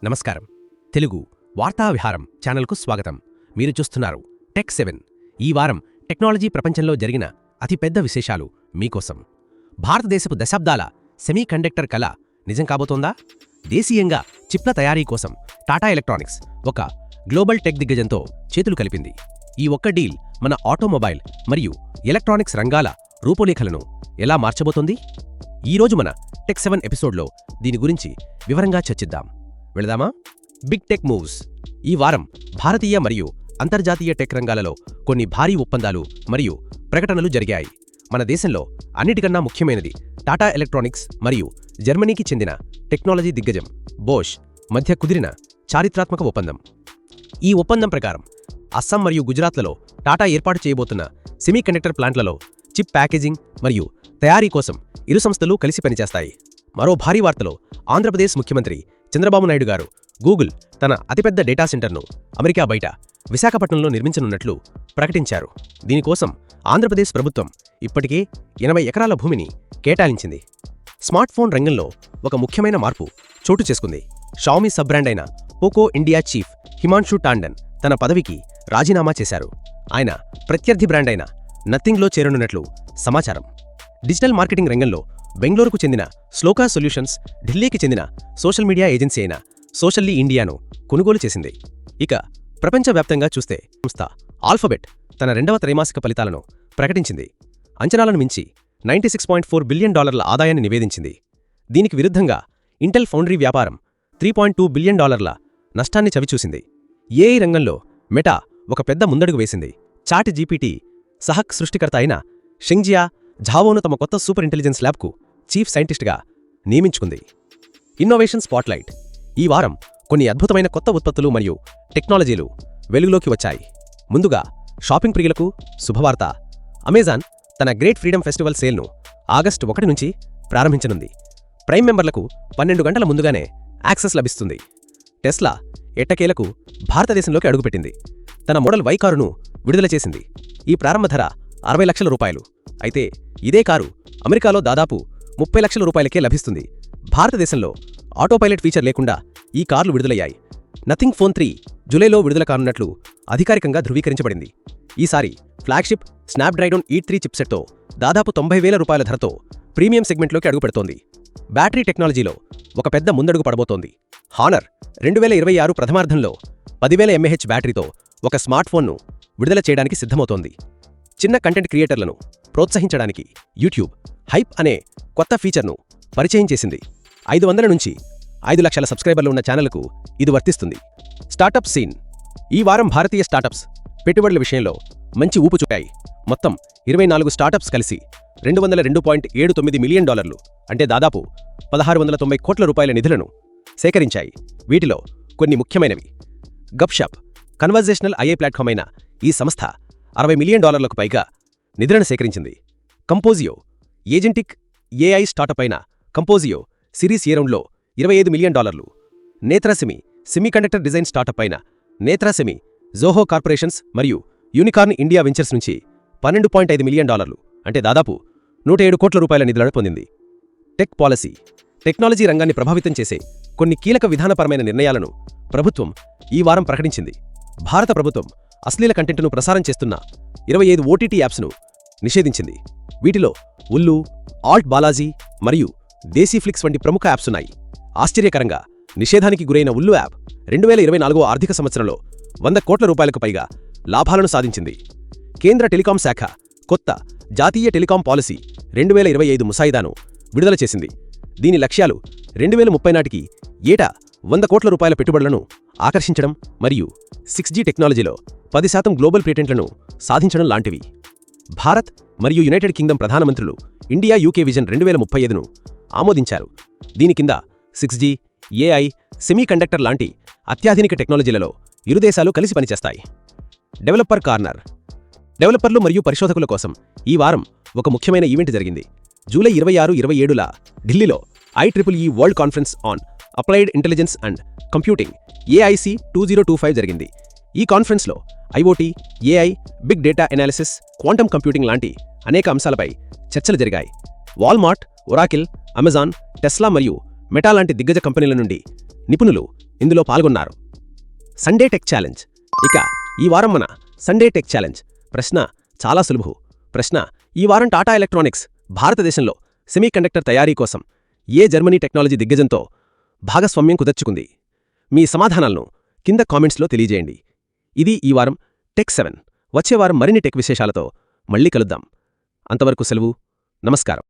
నమస్కారం. తెలుగు వార్తా విహారం ఛానల్కు స్వాగతం. మీరు చూస్తున్నారు టెక్7. ఈ వారం టెక్నాలజీ ప్రపంచంలో జరిగిన అతిపెద్ద విశేషాలు మీకోసం. భారతదేశపు దశాబ్దాల సెమీకండక్టర్ కళ నిజం కాబోతోందా? దేశీయంగా చిప్ల తయారీ కోసం టాటా ఎలక్ట్రానిక్స్ ఒక గ్లోబల్ టెక్ దిగ్గజంతో చేతులు కలిపింది. ఈ ఒక్క డీల్ మన ఆటోమొబైల్ మరియు ఎలక్ట్రానిక్స్ రంగాల రూపురేఖలను ఎలా మార్చబోతోంది? ఈరోజు మన టెక్7 ఎపిసోడ్లో దీని గురించి వివరంగా చర్చిద్దాం. వెళదామా? Big tech moves. ఈ వారం భారతీయ మరియు అంతర్జాతీయ టెక్ రంగాలలో కొన్ని భారీ ఒప్పందాలు మరియు ప్రకటనలు జరిగాయి. మన దేశంలో అన్నిటికన్నా ముఖ్యమైనది టాటా ఎలక్ట్రానిక్స్ మరియు జర్మనీకి చెందిన టెక్నాలజీ దిగ్గజం బోష్ మధ్య కుదిరిన చారిత్రాత్మక ఒప్పందం. ఈ ఒప్పందం ప్రకారం అస్సాం మరియు గుజరాత్లలో టాటా ఏర్పాటు చేయబోతున్న సెమీకండక్టర్ ప్లాంట్లలో చిప్ ప్యాకేజింగ్ మరియు తయారీ కోసం ఇరు సంస్థలు కలిసి పనిచేస్తాయి. మరో భారీ వార్తలో ఆంధ్రప్రదేశ్ ముఖ్యమంత్రి చంద్రబాబు నాయుడు గారు గూగుల్ తన అతిపెద్ద డేటా సెంటర్ను అమెరికా బయట విశాఖపట్నంలో నిర్మించనున్నట్లు ప్రకటించారు. దీనికోసం ఆంధ్రప్రదేశ్ ప్రభుత్వం ఇప్పటికే 80 ఎకరాల భూమిని కేటాయించింది. స్మార్ట్ ఫోన్ రంగంలో ఒక ముఖ్యమైన మార్పు చోటు చేసుకుంది. షావమీ సబ్ బ్రాండ్ అయిన Poco India chief Himanshu Tandon తన పదవికి రాజీనామా చేశారు. ఆయన ప్రత్యర్థి బ్రాండ్ అయిన నథింగ్లో చేరనున్నట్లు సమాచారం. డిజిటల్ మార్కెటింగ్ రంగంలో బెంగళూరుకు చెందిన స్లోకా సొల్యూషన్స్ ఢిల్లీకి చెందిన సోషల్ మీడియా ఏజెన్సీ అయిన సోషల్లీ ఇండియాను కొనుగోలు చేసింది. ఇక ప్రపంచవ్యాప్తంగా చూస్తే సంస్థ ఆల్ఫబెట్ తన 2వ త్రైమాసిక ఫలితాలను ప్రకటించింది. అంచనాలను మించి $96.4 బిలియన్ ఆదాయాన్ని నివేదించింది. దీనికి విరుద్ధంగా ఇంటెల్ ఫౌండరీ వ్యాపారం $3.2 బిలియన్ నష్టాన్ని చవిచూసింది. ఏఐ రంగంలో మెటా ఒక పెద్ద ముందడుగు వేసింది. చాట్ జీపీటీ సహక్ సృష్టికర్త అయిన షెంగ్జియా ఝావోను తమ కొత్త సూపర్ ఇంటెలిజెన్స్ ల్యాబ్కు చీఫ్ సైంటిస్ట్గా నియమించుకుంది. Innovation spotlight. ఈ వారం కొన్ని అద్భుతమైన కొత్త ఉత్పత్తులు మరియు టెక్నాలజీలు వెలుగులోకి వచ్చాయి. ముందుగా షాపింగ్ ప్రియులకు శుభవార్త. అమెజాన్ తన గ్రేట్ ఫ్రీడమ్ ఫెస్టివల్ సేల్ను ఆగస్టు 1 నుంచి ప్రారంభించనుంది. ప్రైమ్ మెంబర్లకు 12 గంటల ముందుగానే యాక్సెస్ లభిస్తుంది. టెస్లా ఎట్టకేలకు భారతదేశంలోకి అడుగుపెట్టింది. తన మోడల్ వై కారును విడుదల చేసింది. ఈ ప్రారంభ ధర $60 లక్షల. అయితే ఇదే కారు అమెరికాలో దాదాపు $30 లక్షలకే లభిస్తుంది. భారతదేశంలో ఆటోపైలట్ ఫీచర్ లేకుండా ఈ కార్లు విడుదలయ్యాయి. నథింగ్ ఫోన్ 3 జూలైలో విడుదల కానున్నట్లు అధికారికంగా ధృవీకరించబడింది. ఈసారి ఫ్లాగ్షిప్ స్నాప్డ్రాగన్ E3 చిప్సెట్తో దాదాపు $90,000 ధరతో ప్రీమియం సెగ్మెంట్లోకి అడుగుపెడుతోంది. బ్యాటరీ టెక్నాలజీలో ఒక పెద్ద ముందడుగు పడబోతోంది. హానర్ 2026 ప్రథమార్థంలో 10,000 mAh బ్యాటరీతో ఒక స్మార్ట్ ఫోన్ను విడుదల చేయడానికి సిద్ధమవుతోంది. చిన్న కంటెంట్ క్రియేటర్లను ప్రోత్సహించడానికి యూట్యూబ్ హైప్ అనే కొత్త ఫీచర్ను పరిచయం చేసింది. 500 నుంచి 5 లక్షల సబ్స్క్రైబర్లు ఉన్న ఛానల్కు ఇది వర్తిస్తుంది. Startup scene. ఈ వారం భారతీయ స్టార్టప్స్ పెట్టుబడుల విషయంలో మంచి ఊపు చూపాయి. మొత్తం 24 స్టార్టప్స్ కలిసి $202.79 మిలియన్ అంటే దాదాపు $1,690 కోట్ల నిధులను సేకరించాయి. వీటిలో కొన్ని ముఖ్యమైనవి. గప్షాప్ కన్వర్జేషనల్ AI ప్లాట్ఫామ్ అయిన ఈ సంస్థ $60 మిలియన్ పైగా నిధులను సేకరించింది. కంపోజియో ఏజెంటిక్ AI స్టార్టప్ అయిన కంపోజియో సిరీస్ ఏ రౌండ్లో $25 మిలియన్. నేత్రాసెమి సెమీకండక్టర్ డిజైన్ స్టార్టప్ అయిన నేత్రాసెమి జోహో కార్పొరేషన్స్ మరియు యూనికార్న్ ఇండియా వెంచర్స్ నుంచి $12.5 మిలియన్ అంటే దాదాపు $107 కోట్ల నిధులను పొందింది. Tech policy. టెక్నాలజీ రంగాన్ని ప్రభావితం చేసే కొన్ని కీలక విధానపరమైన నిర్ణయాలను ప్రభుత్వం ఈ వారం ప్రకటించింది. భారత ప్రభుత్వం అశ్లీల కంటెంట్ను ప్రసారం చేస్తున్న 25 OTT యాప్స్ను నిషేధించింది. వీటిలో ఉల్లు, ఆల్ట్ బాలాజీ మరియు దేశీ ఫ్లిక్స్ వంటి ప్రముఖ యాప్సున్నాయి. ఆశ్చర్యకరంగా నిషేధానికి గురైన ఉల్లు యాప్ 2024 ఆర్థిక సంవత్సరంలో $100 కోట్ల పైగా లాభాలను సాధించింది. కేంద్ర టెలికాం శాఖ కొత్త జాతీయ టెలికాం పాలసీ 2025 ముసాయిదాను విడుదల చేసింది. దీని లక్ష్యాలు 2030 నాటికి ఏటా $100 కోట్ల పెట్టుబడులను ఆకర్షించడం మరియు 6G టెక్నాలజీలో 10% గ్లోబల్ పేటెంట్లను సాధించడం లాంటివి. భారత్ మరియు యునైటెడ్ కింగ్డమ్ ప్రధానమంత్రులు ఇండియా UK విజన్ 2035ను ఆమోదించారు. దీని కింద 6G, AI, సెమీకండక్టర్ లాంటి అత్యాధునిక టెక్నాలజీలలో ఇరు దేశాలు కలిసి పనిచేస్తాయి. Developer corner. డెవలపర్లు మరియు పరిశోధకుల కోసం ఈ వారం ఒక ముఖ్యమైన ఈవెంట్ జరిగింది. జూలై 26-27ల ఢిల్లీలో IEEE World Conference on Applied Intelligence and Computing AIC 2025 జరిగింది. ఈ కాన్ఫరెన్స్లో IoT, AI, big data analysis, quantum computing లాంటి అనేక అంశాలపై చర్చలు జరిగాయి. వాల్మార్ట్, ఒరాకిల్, అమెజాన్, టెస్లా మరియు మెటా లాంటి దిగ్గజ కంపెనీల నుండి నిపుణులు ఇందులో పాల్గొన్నారు. Sunday tech challenge. ఇక ఈ వారం మన సండే టెక్ ఛాలెంజ్ ప్రశ్న చాలా సులువు. ప్రశ్న: ఈ వారం టాటా ఎలక్ట్రానిక్స్ భారతదేశంలో సెమీకండక్టర్ తయారీ కోసం ఏ జర్మనీ టెక్నాలజీ దిగ్గజంతో భాగస్వామ్యం కుదర్చుకుంది? మీ సమాధానాలను కింద కామెంట్స్లో తెలియజేయండి. ఇది ఈ వారం టెక్ 7. వచ్చే వారం మరిన్ని టెక్ విశేషాలతో మళ్ళీ కలుద్దాం. అంతవరకు సెలవు. నమస్కారం.